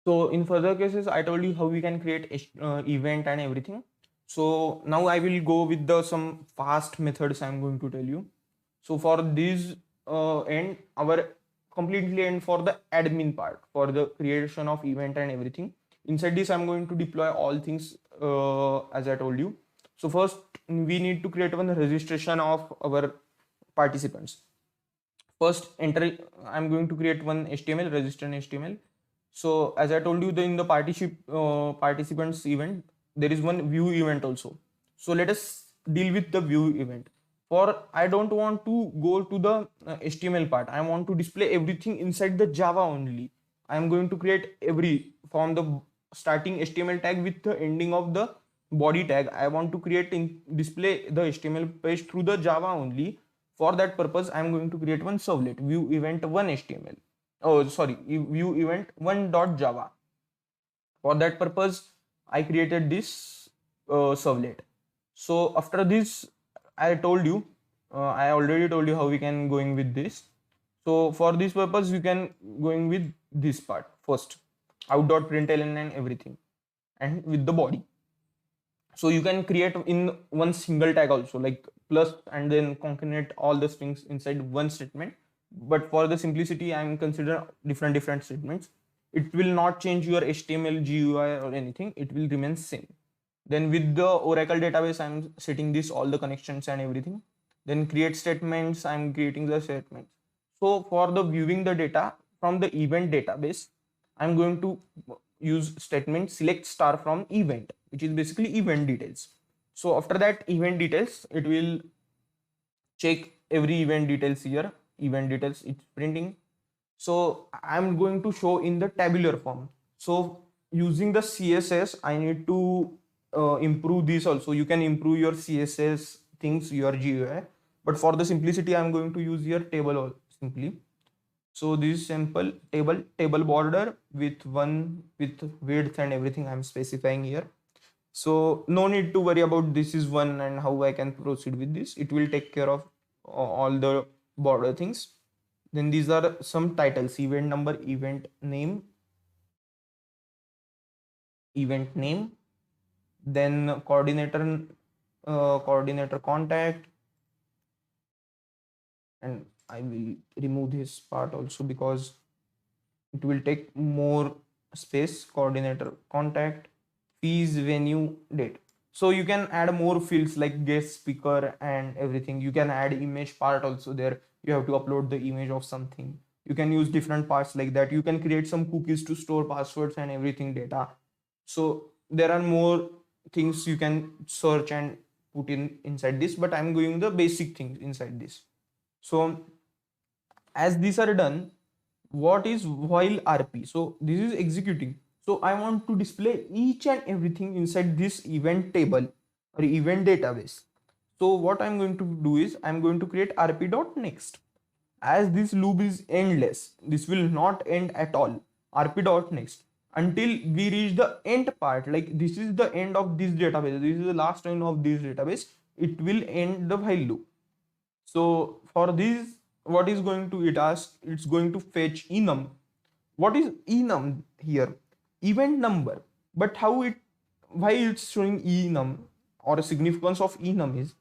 So in further cases, I told you how we can create event and everything. So now I will go with the some fast methods I'm going to tell you. So for this end, our completely end for the admin part, for the creation of event and everything. Inside this, I'm going to deploy all things as I told you. So first, we need to create one registration of our participants. First, enter. I'm going to create one HTML register in HTML. So as I told you, in the participants event, there is one view event also. So let us deal with the view event. For I don't want to go to the HTML part. I want to display everything inside the Java only. I am going to create every from the starting HTML tag with the ending of the body tag. I want to create in display the HTML page through the Java only. For that purpose, I am going to create one servlet view event one HTML. Oh, sorry, view event one dot Java. For that purpose, I created this servlet. So after this, I told you, I already told you how we can going with this. So for this purpose, you can going with this part first, out.println and everything, and with the body. So you can create in one single tag also, like plus and then concatenate all the strings inside one statement. But for the simplicity, I'm consider different statements. It will not change your HTML GUI or anything. It will remain same. Then with the Oracle database, I'm setting this all the connections and everything. Then create statements, I'm creating the statements. So for the viewing the data from the event database, I'm going to use statement select star from event, which is basically event details. So after that event details, it will check every event details here. Event details it's printing. So I'm going to show in the tabular form. So using the CSS, I need to improve this also. You can improve your CSS things, your GUI. But for the simplicity, I'm going to use your table simply. So this is simple table border with one with width and everything I'm specifying here. So no need to worry about this is one and how I can proceed with this. It will take care of all the border things. Then these are some titles: event number, event name, then coordinator contact, and I will remove this part also because it will take more space. Coordinator contact, fees, venue, date. So you can add more fields like guest speaker and everything. You can add image part also there. You have to upload the image of something. You can use different parts like that. You can create some cookies to store passwords and everything data. So there are more things you can search and put in inside this, but I'm going the basic things inside this. So as these are done, what is while RP? So this is executing. So I want to display each and everything inside this event table or event database. So what I'm going to do is I'm going to create rp.next. As this loop is endless, this will not end at all. rp.next until we reach the end part. Like this is the end of this database. This is the last end of this database. It will end the while loop. So for this, what is going to it ask? It's going to fetch enum. What is enum here? Event number. But how it why it's showing enum or a significance of enum is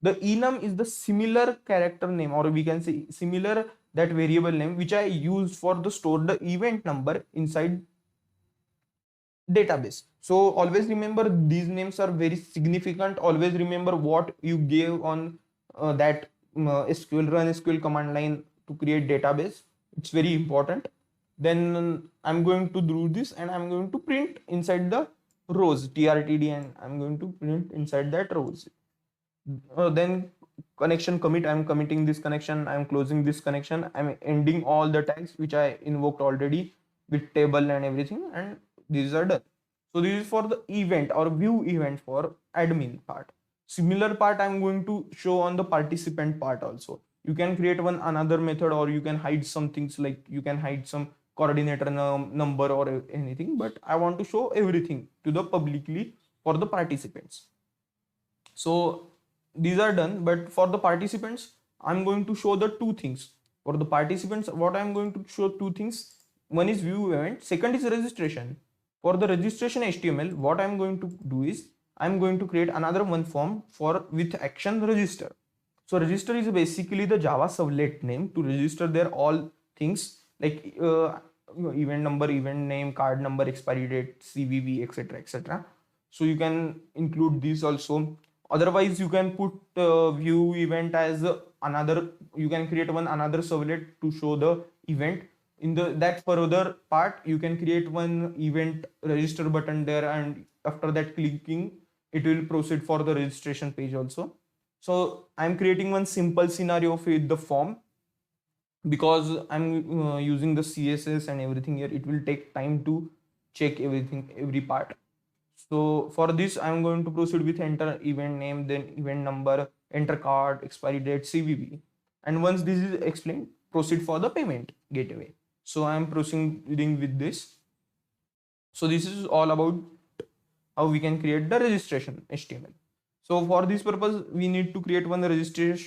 the enum is the similar character name, or we can say similar that variable name which I use for the store the event number inside database. So always remember these names are very significant. Always remember what you gave on that SQL run SQL command line to create database. It's very important. Then I'm going to do this and I'm going to print inside the rows trtd, and I'm going to print inside that rows. Then connection commit, I'm committing this connection, I'm closing this connection, I'm ending all the tags which I invoked already with table and everything, and these are done. So this is for the event or view event for admin part. Similar part I'm going to show on the participant part also. You can create one another method, or you can hide some things, like you can hide some coordinator number or anything, but I want to show everything to the publicly for the participants. So these are done, but for the participants, I'm going to show the two things. For the participants, what I'm going to show two things. one is view event, second is registration. For the registration HTML, what I'm going to do is I'm going to create another one form for with action register. So register is basically the Java servlet name to register their all things like event number, event name, card number, expiry date, CVV, etc., etc. So you can include these also. Otherwise, you can put view event as another. You can create one another servlet to show the event. In the that further part, you can create one event register button there, and after that clicking, it will proceed for the registration page also. So I'm creating one simple scenario with the form because I'm using the CSS and everything here. It will take time to check everything, every part. So for this, I'm going to proceed with enter event name, then event number, enter card, expiry date, CVV. And once this is explained, proceed for the payment gateway. So I'm proceeding with this. So this is all about how we can create the registration HTML. So for this purpose, we need to create one register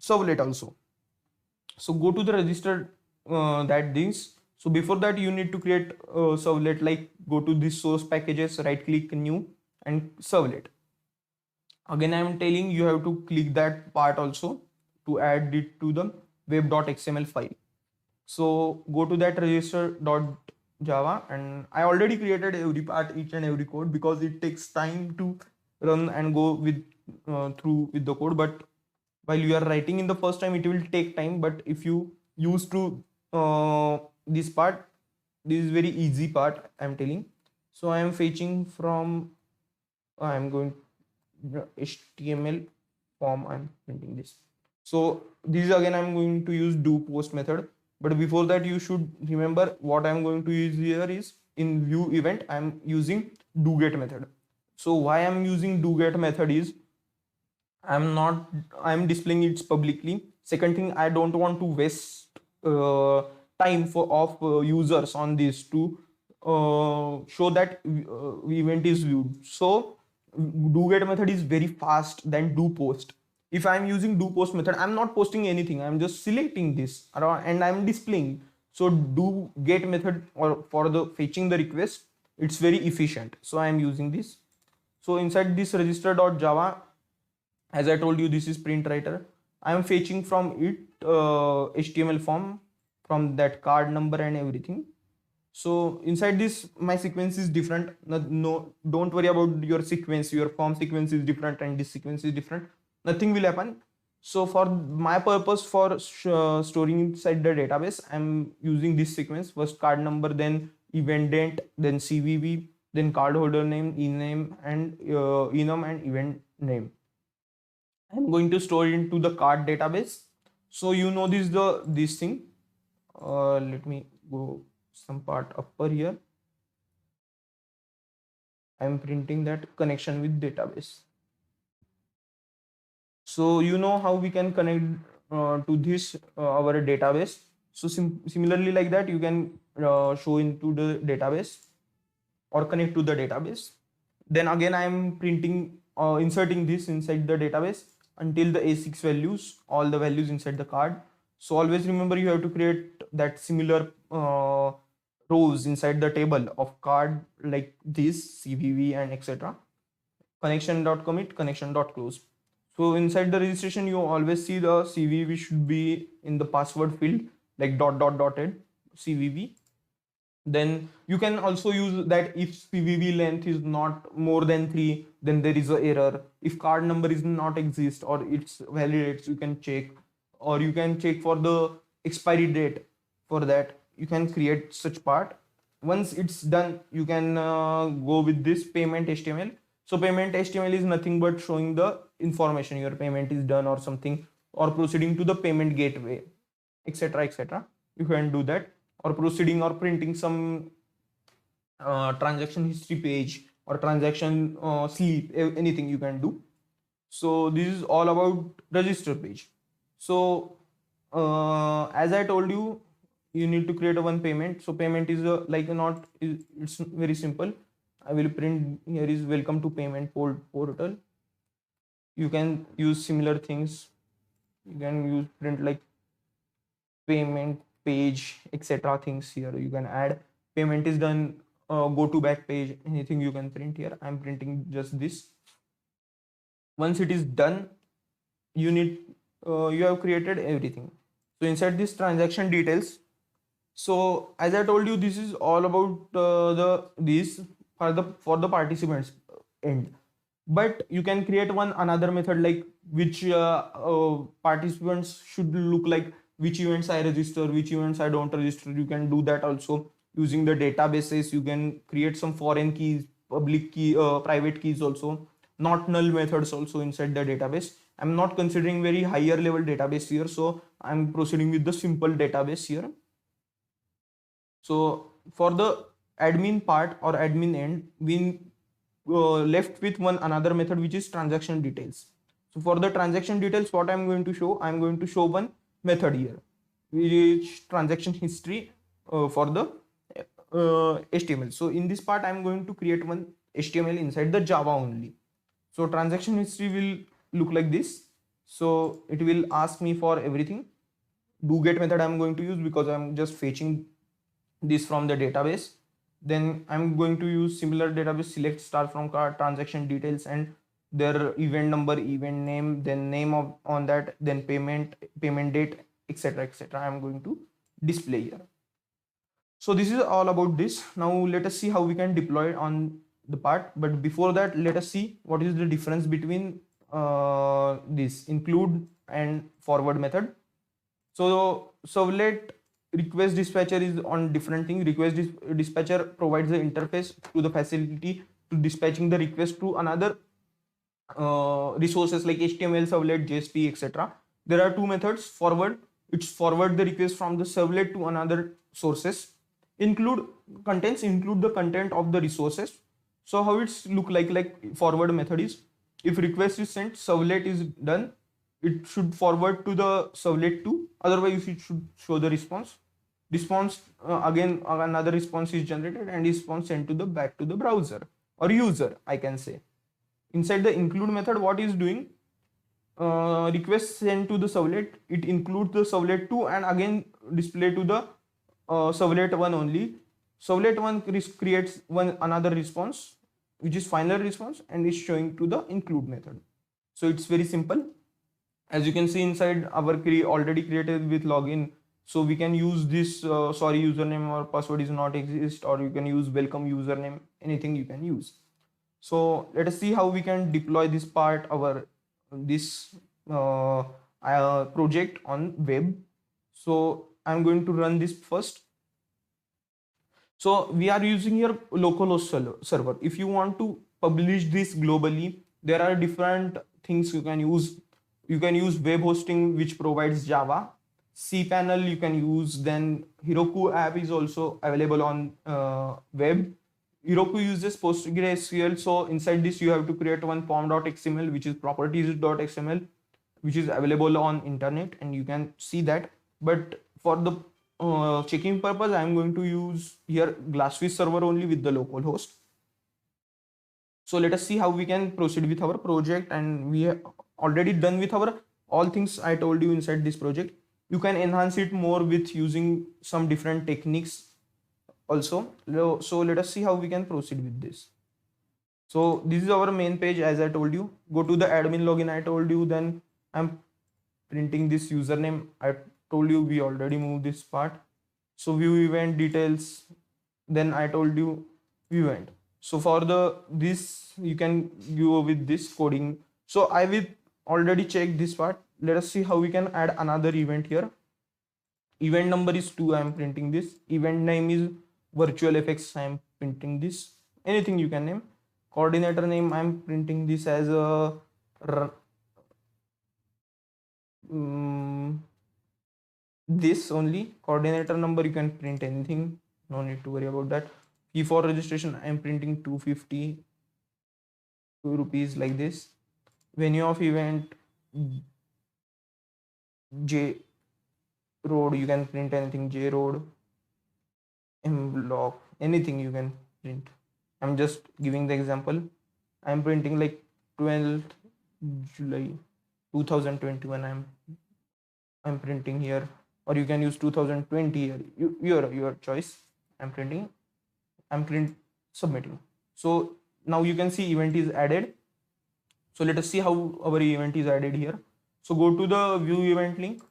servlet also. So go to the register that things. So before that, you need to create a servlet, like go to this source packages, right click new and servlet. Again, I am telling you have to click that part also to add it to the web.xml file. So go to that register.java, and I already created every part, each and every code, because it takes time to run and go with through with the code. But while you are writing in the first time, it will take time. But if you use to this part, this is very easy part, I'm telling. So I am fetching from I'm going HTML form, I'm printing this. So this again I'm going to use do post method. But before that, you should remember what I'm going to use here is in view event, I'm using do get method. So why I'm using do get method is I'm displaying it publicly. Second thing, I don't want to waste time of users on this to show that event is viewed. So do get method is very fast than do post. If I'm using do post method, I'm not posting anything, I'm just selecting this around and I'm displaying. So do get method, or for the fetching the request, it's very efficient, so I'm using this. So inside this register.java, as I told you, this is print writer. I am fetching from it HTML form from that card number and everything. So inside this, my sequence is different. No, don't worry about your sequence. Your form sequence is different and this sequence is different. Nothing will happen. So for my purpose for storing inside the database, I'm using this sequence: first card number, then event date, then CVV, then cardholder name, ename, and enum and event name. I'm going to store it into the card database. So you know this thing. Let me go some part upper here. I'm printing that connection with database. So you know how we can connect to this our database. So similarly like that, you can show into the database or connect to the database. Then again, I'm printing inserting this inside the database until the A6 values, all the values inside the card. So always remember, you have to create that similar rows inside the table of card like this, CVV and etc. Connection.commit, connection.close. So inside the registration, you always see the CVV should be in the password field, like dot CVV. Then you can also use that if CVV length is not more than 3, then there is an error. If card number is not exist or it's validates, you can check, or you can check for the expiry date. For that, you can create such part. Once it's done, you can go with this payment HTML. So payment HTML is nothing but showing the information your payment is done or something, or proceeding to the payment gateway, etc., etc. You can do that, or proceeding or printing some transaction history page or transaction sleep, anything you can do. So this is all about register page. So as I told you, you need to create a one payment. So payment is like not it's very simple. I will print here is welcome to payment portal. You can use similar things. You can use print like payment page, etc. things here you can add. Payment is done, go to back page, anything you can print here. I'm printing just this. Once it is done, you have created everything. So inside this transaction details, so as I told you, this is all about this for the participants end. But you can create one another method, like which participants should look like, which events I register, which events I don't register. You can do that also using the databases. You can create some foreign keys, public key, private keys also, not null methods also inside the database. I'm not considering very higher level database here, so I'm proceeding with the simple database here. So for the admin part or admin end, we left with one another method, which is transaction details. So for the transaction details, what I'm going to show, I'm going to show one method here, which transaction history for the HTML. So in this part, I'm going to create one HTML inside the Java only. So transaction history will look like this. So it will ask me for everything. Do get method I'm going to use because I'm just fetching this from the database. Then I'm going to use similar database, select star from card, transaction details, and their event number, event name, then name of on that, then payment date, etc. etc. I'm going to display here. So this is all about this. Now let us see how we can deploy it on the part. But before that, let us see what is the difference between this include and forward method. So servlet request dispatcher is on different thing. Request dispatcher provides the interface to the facility to dispatching the request to another resources like HTML, servlet, JSP, etc. There are two methods. Forward, it's forward the request from the servlet to another sources. Include the content of the resources. So how it's look like forward method is, if request is sent, servlet is done, it should forward to the servlet too. Otherwise it should show the response. Again another response is generated and response sent to the back to the browser or user, I can say. Inside the include method, what is doing, request sent to the servlet, it includes the servlet 2 and again display to the servlet 1 only. Servlet 1 creates one another response, which is final response, and is showing to the include method. So it's very simple. As you can see inside our already created with login, so we can use this sorry username or password is not exist, or you can use welcome username, anything you can use. So let us see how we can deploy this part, our this project on web. So I'm going to run this first. So we are using here localhost server. If you want to publish this globally, there are different things you can use. You can use web hosting, which provides Java. cPanel you can use. Then Heroku app is also available on web. Heroku uses PostgreSQL. So inside this, you have to create one form.xml, which is properties.xml, which is available on internet, and you can see that. But for the checking purpose, I'm going to use here Glassfish server only with the local host. So let us see how we can proceed with our project, and we have already done with our all things I told you inside this project. You can enhance it more with using some different techniques also. So let us see how we can proceed with this. So this is our main page. As I told you, go to the admin login I told you. Then I'm printing this username. I told you we already moved this part. So view event details. Then I told you view event. So for this you can go with this coding. So I will already check this part. Let us see how we can add another event here. Event number is 2. I am printing this. Event name is virtualfx. I am printing this. Anything you can name. Coordinator name, I am printing this as a this only. Coordinator number, you can print anything. No need to worry about that. Fee for registration, I am printing 250 rupees like this. Venue of event, J road, you can print anything. J road, M block, anything you can print. I'm just giving the example. I'm printing like 12th July 2021. I'm printing here or you can use 2020 here. Your choice. I'm submitting. So now you can see event is added. So let us see how our event is added here. So go to the view event link.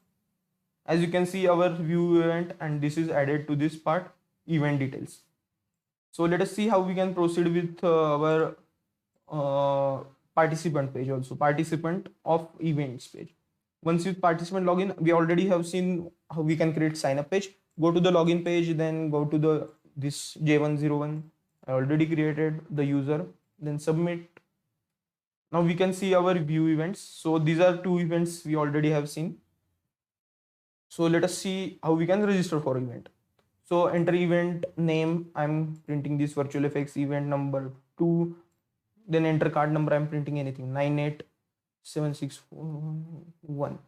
As you can see our view event, and this is added to this part, event details. So let us see how we can proceed with our participant page also, participant of events page. Once you participant login, we already have seen how we can create sign up page. Go to the login page, then go to the this J101. I already created the user, then submit. Now we can see our view events. So these are two events we already have seen. So let us see how we can register for event. So enter event name. I'm printing this virtual effects event number 2. Then enter card number. I'm printing anything 98761.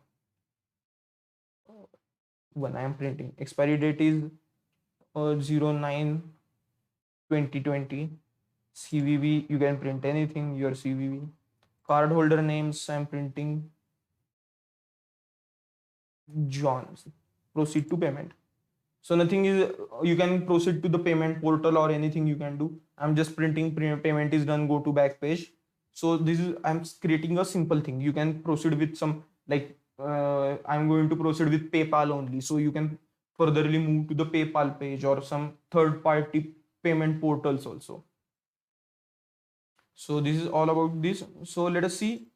I am printing. Expiry date is 09/2020. CVV, you can print anything, your CVV. Card holder names, I'm printing John. Proceed to payment. So nothing is, you can proceed to the payment portal or anything you can do. I'm just printing payment is done, go to back page. So this is, I'm creating a simple thing. You can proceed with some like, I'm going to proceed with PayPal only. So you can furtherly move to the PayPal page or some third party payment portals also. So this is all about this. So let us see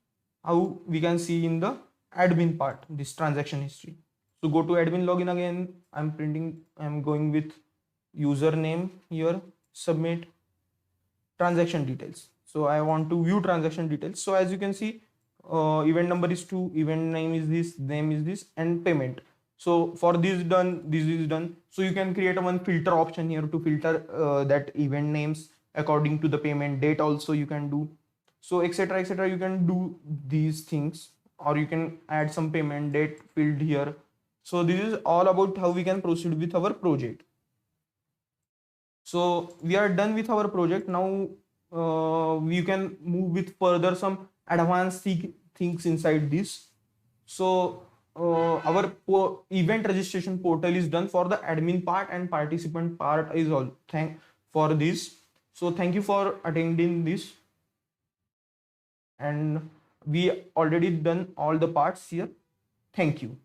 how we can see in the admin part, this transaction history. So go to admin login again. I'm going with username here, submit transaction details. So I want to view transaction details. So as you can see, event number is 2, event name is this, name is this, and payment. So for this done, this is done. So you can create one filter option here to filter that event names according to the payment date also you can do. So etc, etc, you can do these things, or you can add some payment date field here. So this is all about how we can proceed with our project. So we are done with our project. Now we can move with further some advanced things inside this. So our event registration portal is done for the admin part, and participant part is all. Thank for this. So thank you for attending this, and we already done all the parts here. Thank you.